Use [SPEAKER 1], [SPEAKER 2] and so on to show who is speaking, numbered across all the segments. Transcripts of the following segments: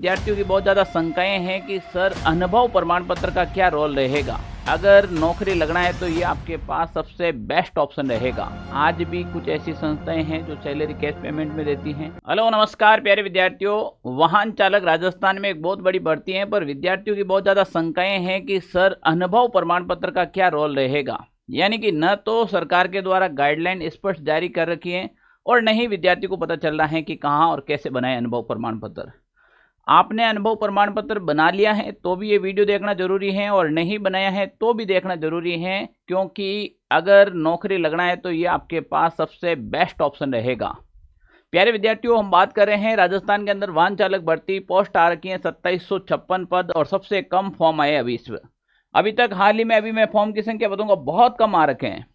[SPEAKER 1] विद्यार्थियों की बहुत ज़्यादा शंकाएं हैं कि सर अनुभव प्रमाण पत्र का क्या रोल रहेगा। अगर नौकरी लगना है तो ये आपके पास सबसे बेस्ट ऑप्शन रहेगा। आज भी कुछ ऐसी संस्थाएं हैं जो सैलरी कैश पेमेंट में देती हैं। हेलो नमस्कार प्यारे विद्यार्थियों, वाहन चालक राजस्थान में एक बहुत बड़ी भर्ती है, पर विद्यार्थियों की बहुत ज़्यादा शंकाएं हैं कि सर अनुभव प्रमाण पत्र का क्या रोल रहेगा। यानी कि न तो सरकार के द्वारा गाइडलाइन स्पष्ट जारी कर रखी है और न ही विद्यार्थी को पता चल रहा है कि कहाँ और कैसे बनाए अनुभव प्रमाण पत्र। आपने अनुभव प्रमाण पत्र बना लिया है तो भी ये वीडियो देखना जरूरी है, और नहीं बनाया है तो भी देखना जरूरी है, क्योंकि अगर नौकरी लगना है तो ये आपके पास सबसे बेस्ट ऑप्शन रहेगा। प्यारे विद्यार्थियों, हम बात कर रहे हैं राजस्थान के अंदर वाहन चालक भर्ती। पोस्ट आ रखी है 2756 पद और सबसे कम फॉर्म आए अभी तक। हाल ही में अभी मैं फॉर्म की संख्या बताऊंगा, बहुत कम आ रखे हैं।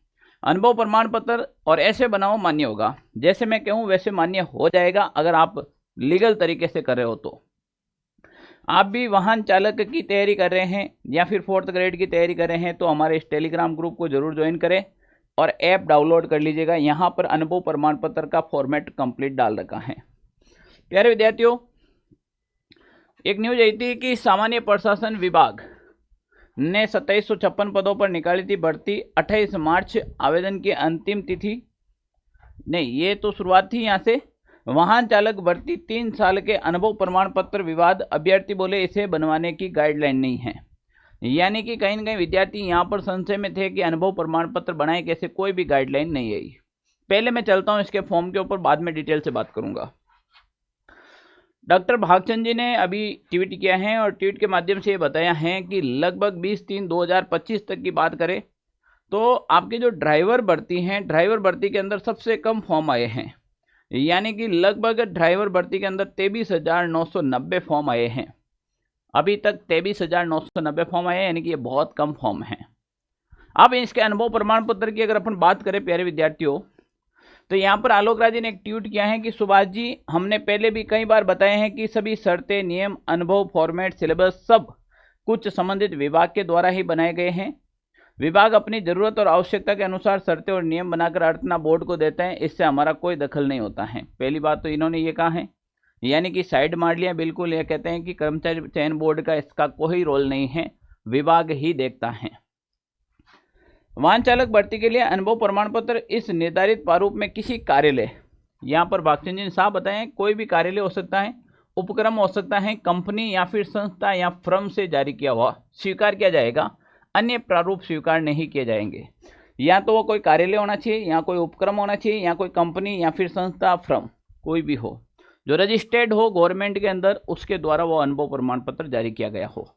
[SPEAKER 1] अनुभव प्रमाण पत्र और ऐसे बनाओ मान्य होगा, जैसे मैं कहूँ वैसे मान्य हो जाएगा अगर आप लीगल तरीके से कर रहे हो तो। आप भी वाहन चालक की तैयारी कर रहे हैं या फिर 4th ग्रेड की तैयारी कर रहे हैं तो हमारे इस टेलीग्राम ग्रुप को जरूर ज्वाइन करें और ऐप डाउनलोड कर लीजिएगा। यहाँ पर अनुभव प्रमाण पत्र का फॉर्मेट कंप्लीट डाल रखा है। प्यारे विद्यार्थियों, एक न्यूज आई थी कि सामान्य प्रशासन विभाग ने 2756 पदों पर निकाली थी भर्ती। 28 मार्च आवेदन की अंतिम तिथि नहीं, ये तो शुरुआत थी यहाँ से। वाहन चालक भर्ती 3 साल के अनुभव प्रमाण पत्र विवाद, अभ्यर्थी बोले इसे बनवाने की गाइडलाइन नहीं है। यानी कि कहीं न कहीं विद्यार्थी यहाँ पर संशय में थे कि अनुभव प्रमाण पत्र बनाए कैसे, कोई भी गाइडलाइन नहीं आई। पहले मैं चलता हूँ इसके फॉर्म के ऊपर, बाद में डिटेल से बात करूंगा। डॉक्टर भागचंद जी ने अभी ट्वीट किया है और ट्वीट के माध्यम से ये बताया है कि लगभग 20/3/2025 तक की बात करें तो आपकी जो ड्राइवर भर्ती हैं, ड्राइवर भर्ती के अंदर सबसे कम फॉर्म आए हैं। यानी कि लगभग ड्राइवर भर्ती के अंदर 23,990 फॉर्म आए हैं। अभी तक 23,990 फॉर्म आए हैं, यानी कि ये बहुत कम फॉर्म हैं। अब इसके अनुभव प्रमाण पत्र की अगर अपन बात करें प्यारे विद्यार्थियों, तो यहाँ पर आलोक राज जी ने एक ट्वीट किया है कि सुभाष जी, हमने पहले भी कई बार बताए हैं कि सभी शर्तें, नियम, अनुभव, फॉर्मेट, सिलेबस सब कुछ संबंधित विभाग के द्वारा ही बनाए गए हैं। विभाग अपनी जरूरत और आवश्यकता के अनुसार शर्तें और नियम बनाकर अर्चना बोर्ड को देते हैं, इससे हमारा कोई दखल नहीं होता है। पहली बात तो इन्होंने ये कहा है, यानी कि साइड मार लिया बिल्कुल। ये कहते हैं कि कर्मचारी चयन बोर्ड का इसका कोई रोल नहीं है, विभाग ही देखता है। वाहन चालक भर्ती के लिए अनुभव प्रमाण पत्र इस निर्धारित प्रारूप में किसी कार्यालय, यहाँ पर भागचंद जी ने साफ बताया, कोई भी कार्यालय हो सकता है, उपक्रम हो सकता है, कंपनी या फिर संस्था या फर्म से जारी किया हुआ स्वीकार किया जाएगा। अन्य प्रारूप स्वीकार नहीं किए जाएंगे। या तो वो कोई कार्यालय होना चाहिए, या कोई उपक्रम होना चाहिए, या कोई कंपनी या फिर संस्था, फर्म, कोई भी हो जो रजिस्टर्ड हो गवर्नमेंट के अंदर, उसके द्वारा वो अनुभव प्रमाण पत्र जारी किया गया हो।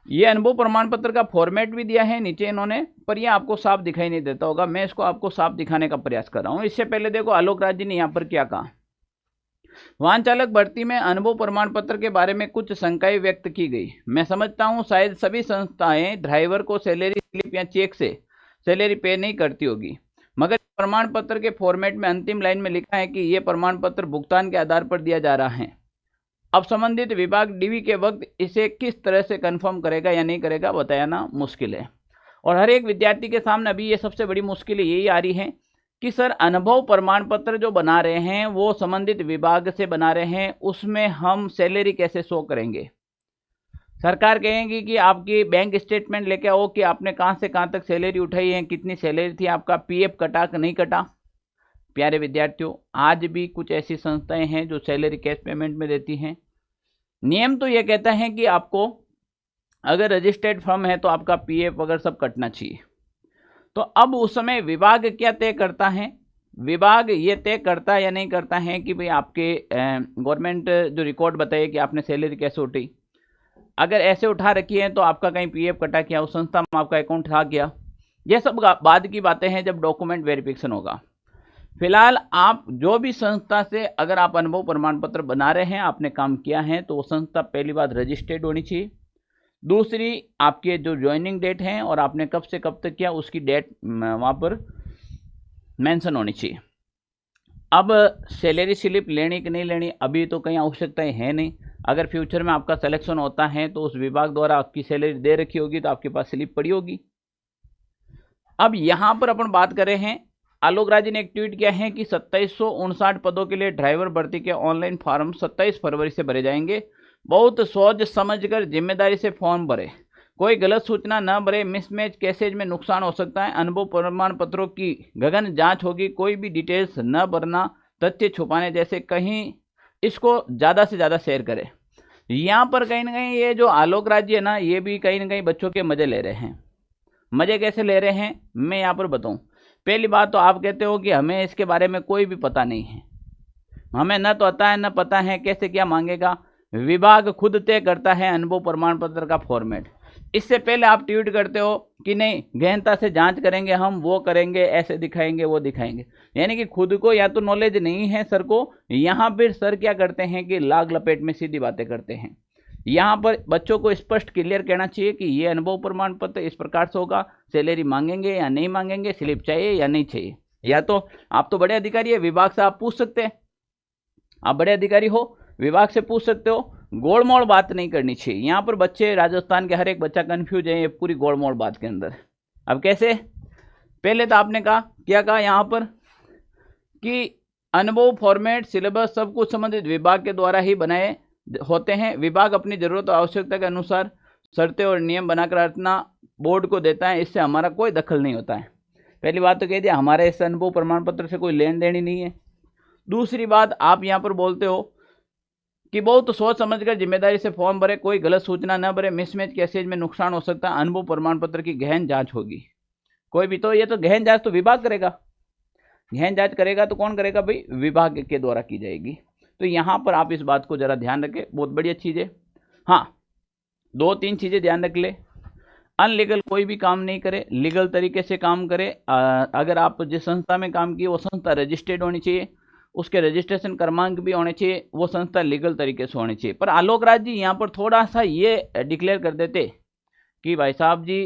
[SPEAKER 1] ये अनुभव प्रमाण पत्र का फॉर्मेट भी दिया है नीचे इन्होंने, पर ये आपको साफ दिखाई नहीं देता होगा। मैं इसको आपको साफ दिखाने का प्रयास कर रहा हूँ। इससे पहले देखो आलोक राज जी ने यहाँ पर क्या कहा। वाहन चालक भर्ती में अनुभव प्रमाण पत्र के बारे में कुछ शंकाएं व्यक्त की गई। मैं समझता हूं शायद सभी संस्थाएं ड्राइवर को सैलरी स्लिप या चेक से सैलरी पे नहीं करती होगी, मगर प्रमाण पत्र के फॉर्मेट में अंतिम लाइन में लिखा है कि यह प्रमाण पत्र भुगतान के आधार पर दिया जा रहा है। अब संबंधित विभाग डीवी के वक्त इसे किस तरह से कंफर्म करेगा या नहीं करेगा, बताना मुश्किल है। और हर एक विद्यार्थी के सामने अभी ये सबसे बड़ी मुश्किल यही आ रही है कि सर अनुभव प्रमाण पत्र जो बना रहे हैं वो संबंधित विभाग से बना रहे हैं, उसमें हम सैलरी कैसे शो करेंगे। सरकार कहेगी कि आपकी बैंक स्टेटमेंट लेके आओ कि आपने कहां से कहां तक सैलरी उठाई है, कितनी सैलरी थी, आपका पीएफ कटा कि नहीं कटा। प्यारे विद्यार्थियों, आज भी कुछ ऐसी संस्थाएं हैं जो सैलरी कैश पेमेंट में देती हैं। नियम तो यह कहता है कि आपको अगर रजिस्टर्ड फर्म है तो आपका पीएफ वगैरह सब कटना चाहिए। तो अब उस समय विभाग क्या तय करता है, विभाग ये तय करता है या नहीं करता है कि भाई आपके गवर्नमेंट जो रिकॉर्ड बताए कि आपने सैलरी कैसे उठी, अगर ऐसे उठा रखी है तो आपका कहीं पीएफ कटा किया, उस संस्था में आपका अकाउंट था क्या, यह सब बाद की बातें हैं जब डॉक्यूमेंट वेरिफिकेशन होगा। फिलहाल आप जो भी संस्था से अगर आप अनुभव प्रमाण पत्र बना रहे हैं, आपने काम किया है, तो वो संस्था पहली बात रजिस्टर्ड होनी चाहिए। दूसरी, आपके जो ज्वाइनिंग डेट है और आपने कब से कब तक किया उसकी डेट वहाँ पर मेंशन होनी चाहिए। अब सैलरी स्लिप लेनी कि नहीं लेनी, अभी तो कहीं आवश्यकताएं है नहीं। अगर फ्यूचर में आपका सिलेक्शन होता है तो उस विभाग द्वारा आपकी सैलरी दे रखी होगी तो आपके पास स्लिप पड़ी होगी। अब यहाँ पर अपन बात कर रहे हैं आलोक राज ने एक ट्वीट किया है कि 2759 पदों के लिए ड्राइवर भर्ती के ऑनलाइन फॉर्म 27 फरवरी से भरे जाएंगे। बहुत सोच समझकर जिम्मेदारी से फॉर्म भरे, कोई गलत सूचना न भरे, मिसमैच केसेज में नुकसान हो सकता है। अनुभव प्रमाण पत्रों की गहन जांच होगी, कोई भी डिटेल्स न भरना, तथ्य छुपाने जैसे कहीं इसको ज़्यादा से ज़्यादा शेयर करें। यहाँ पर कहीं ना कहीं ये जो आलोक राज है ना, ये भी कहीं ना कहीं बच्चों के मजे ले रहे हैं। मजे कैसे ले रहे हैं मैं यहाँ पर बताऊँ। पहली बात तो आप कहते हो कि हमें इसके बारे में कोई भी पता नहीं है, हमें न तो आता है न पता है, कैसे क्या मांगेगा। विभाग खुद तय करता है अनुभव प्रमाण पत्र का फॉर्मेट। इससे पहले आप ट्वीट करते हो कि नहीं गहनता से जांच करेंगे, हम वो करेंगे, ऐसे दिखाएंगे वो दिखाएंगे, यानी कि खुद को या तो नॉलेज नहीं है सर को। यहाँ पर सर क्या करते हैं कि लाग लपेट में सीधी बातें करते हैं। यहाँ पर बच्चों को स्पष्ट क्लियर कहना चाहिए कि ये अनुभव प्रमाण पत्र इस प्रकार से होगा, सैलरी मांगेंगे या नहीं मांगेंगे, स्लिप चाहिए या नहीं चाहिए। या तो आप तो बड़े अधिकारी है, विभाग से आप पूछ सकते हैं, आप बड़े अधिकारी हो, विभाग से पूछ सकते हो। गोलमोल बात नहीं करनी चाहिए। यहाँ पर बच्चे राजस्थान के हर एक बच्चा कंफ्यूज है ये पूरी गोलमोल बात के अंदर। अब कैसे, पहले तो आपने कहा क्या कहा यहाँ पर कि अनुभव फॉर्मेट सिलेबस सब कुछ संबंधित विभाग के द्वारा ही बनाए होते हैं। विभाग अपनी जरूरत और आवश्यकता के अनुसार शर्तें और नियम बनाकर रचना बोर्ड को देता है, इससे हमारा कोई दखल नहीं होता है। पहली बात तो कह दिया, हमारे इस अनुभव प्रमाण पत्र से कोई लेन देन ही नहीं है। दूसरी बात, आप यहाँ पर बोलते हो कि बहुत सोच समझकर जिम्मेदारी से फॉर्म भरे, कोई गलत सूचना न भरे, मिसमैच केसेज में नुकसान हो सकता है, अनुभव प्रमाण पत्र की गहन जांच होगी। कोई भी तो ये तो गहन जांच तो विभाग करेगा, गहन जांच करेगा तो कौन करेगा भाई, विभाग के द्वारा की जाएगी। तो यहाँ पर आप इस बात को जरा ध्यान रखें, बहुत बढ़िया चीज़ है। हाँ, 2-3 चीज़ें ध्यान रख ले। अनलीगल कोई भी काम नहीं करे, लीगल तरीके से काम करे। अगर आप जिस संस्था में काम किए वो संस्था रजिस्टर्ड होनी चाहिए, उसके रजिस्ट्रेशन क्रमांक भी होने चाहिए, वो संस्था लीगल तरीके से होनी चाहिए। पर आलोक राज जी यहाँ पर थोड़ा सा ये डिक्लेयर कर देते कि भाई साहब जी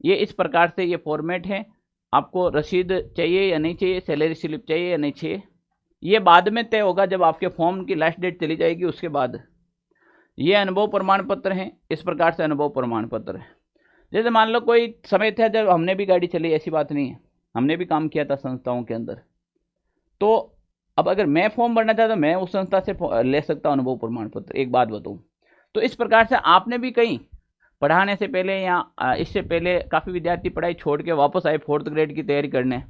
[SPEAKER 1] ये इस प्रकार से ये फॉर्मेट है, आपको रसीद चाहिए या नहीं चाहिए, सैलरी स्लिप चाहिए या नहीं चाहिए, ये बाद में तय होगा जब आपके फॉर्म की लास्ट डेट चली जाएगी उसके बाद। ये अनुभव प्रमाण पत्र हैं, इस प्रकार से अनुभव प्रमाण पत्र है। जैसे मान लो कोई समय था जब हमने भी गाड़ी चलाई, ऐसी बात नहीं है, हमने भी काम किया था संस्थाओं के अंदर। तो अब अगर मैं फॉर्म भरना चाहता मैं उस संस्था से ले सकता हूँ अनुभव प्रमाण पत्र। एक बात बताऊँ तो इस प्रकार से आपने भी कहीं पढ़ाने से पहले या इससे पहले काफ़ी विद्यार्थी पढ़ाई छोड़ के वापस आए 4th ग्रेड की तैयारी करने,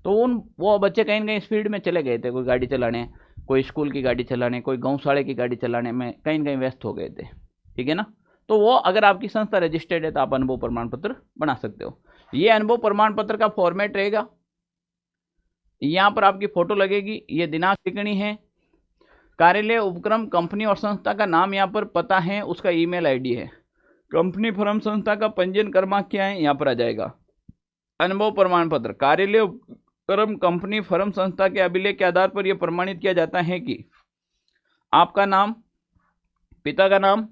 [SPEAKER 1] तो वो बच्चे कहीं ना कहीं इस फील्ड में चले गए थे, कोई गाड़ी चलाने, कोई स्कूल की गाड़ी चलाने, कोई गौशाले की गाड़ी चलाने में कहीं ना कहीं व्यस्त हो गए थे, ठीक है ना। तो वो अगर आपकी संस्था रजिस्टर्ड है तो आप अनुभव प्रमाण पत्र बना सकते हो। ये अनुभव प्रमाण पत्र का फॉर्मेट रहेगा, यहाँ पर आपकी फोटो लगेगी, ये दिनांक लिखनी है, कार्यालय उपक्रम कंपनी और संस्था का नाम यहाँ पर पता है, उसका ईमेल आईडी है, कंपनी फर्म संस्था का पंजीयन क्रमांक क्या है यहाँ पर आ जाएगा। अनुभव प्रमाण पत्र कार्यालय उपक्रम कंपनी फर्म संस्था के अभिलेख के आधार पर यह प्रमाणित किया जाता है कि आपका नाम, पिता का नाम,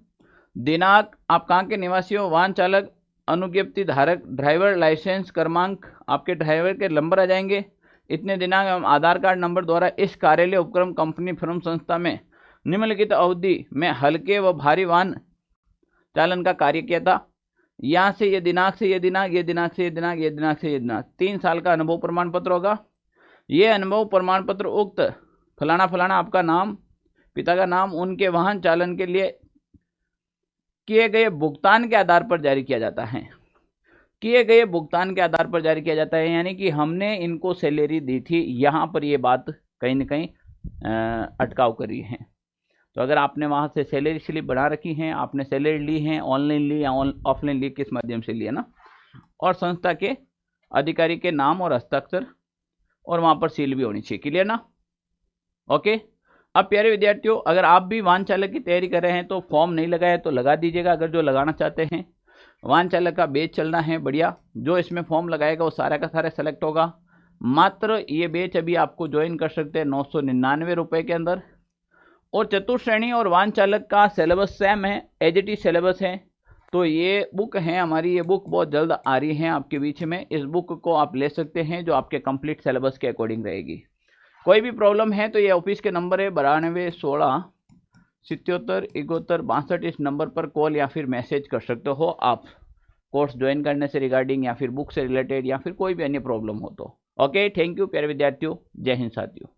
[SPEAKER 1] दिनांक, आप कहाँ के निवासी हो, वाहन चालक, अनुज्ञप्ति धारक, ड्राइवर लाइसेंस क्रमांक, आपके ड्राइवर के नंबर आ जाएंगे, इतने दिनांक एवं आधार कार्ड नंबर द्वारा इस कार्यालय उपक्रम कंपनी फर्म संस्था में निम्नलिखित अवधि में हल्के व भारी वाहन चालन का कार्य किया था। यहाँ से ये दिनांक से ये दिनांक, ये दिनांक से ये दिनांक, ये दिनांक से ये दिनांक, 3 साल का अनुभव प्रमाण पत्र होगा। ये अनुभव प्रमाण पत्र उक्त फलाना फलाना आपका नाम, पिता का नाम, उनके वाहन चालन के लिए किए गए भुगतान के आधार पर जारी किया जाता है। किए गए भुगतान के आधार पर जारी किया जाता है, यानी कि हमने इनको सैलरी दी थी, यहाँ पर ये बात कहीं ना कहीं अटकाव करी है। तो अगर आपने वहाँ से सैलरी स्लिप बना रखी है, आपने सैलरी ली है, ऑनलाइन ली या ऑफलाइन ली, किस माध्यम से लिया ना, और संस्था के अधिकारी के नाम और हस्ताक्षर और वहाँ पर सील भी होनी चाहिए। क्लियर ना, ओके। अब प्यारे विद्यार्थियों, अगर आप भी वाहन चालक की तैयारी कर रहे हैं तो फॉर्म नहीं लगाया तो लगा दीजिएगा। अगर जो लगाना चाहते हैं, वाहन चालक का बैच चलना है बढ़िया, जो इसमें फॉर्म लगाएगा वो सारा का सारा सेलेक्ट होगा। मात्र ये बैच अभी आपको ज्वाइन कर सकते हैं 999 रुपये के अंदर। और चतुर्थ श्रेणी और वाहन चालक का सिलेबस सेम है, एज इट इज सिलेबस है। तो ये बुक है हमारी, ये बुक बहुत जल्द आ रही है आपके बीच में। इस बुक को आप ले सकते हैं जो आपके कंप्लीट सिलेबस के अकॉर्डिंग रहेगी। कोई भी प्रॉब्लम है तो ये ऑफिस के नंबर है 92 16 77 71 62, इस नंबर पर कॉल या फिर मैसेज कर सकते हो आप, कोर्स ज्वाइन करने से रिगार्डिंग या फिर बुक से रिलेटेड या फिर कोई भी अन्य प्रॉब्लम हो तो। ओके, थैंक यू प्यारे विद्यार्थियों, जय हिंद साथियों।